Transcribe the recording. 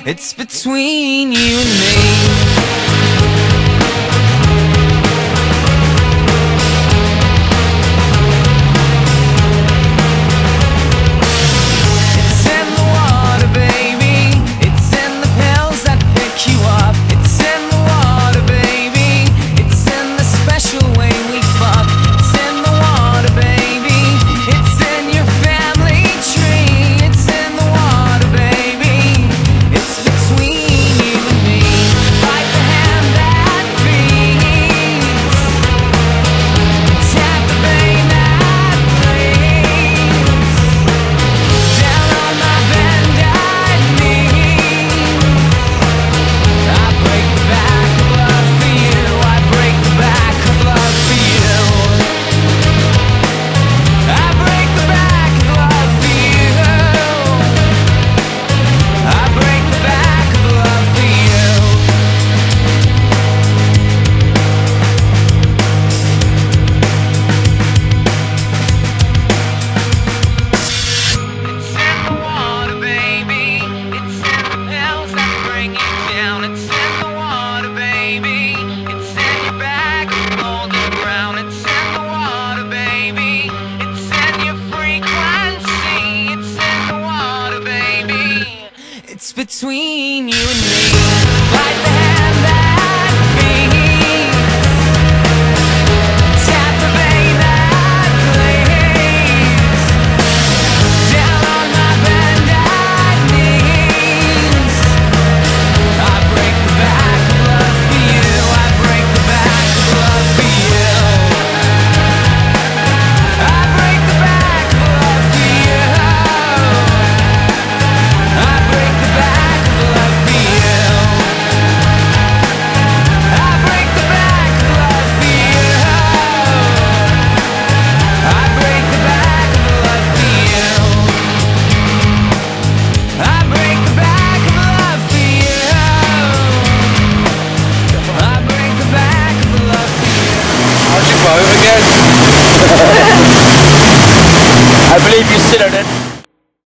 It's between you and me. It's between you and me. Like the hand that feeds, tap the vein that bleeds, down on my bended knees. I break the back of love for you. I break the back of love for you. I break the back of love for you. I break the back of love for you. I break the back of love for you. I break the back of love for you. I break the back of love for you. I break the back of love for you. How'd you go again? I believe you sit on it.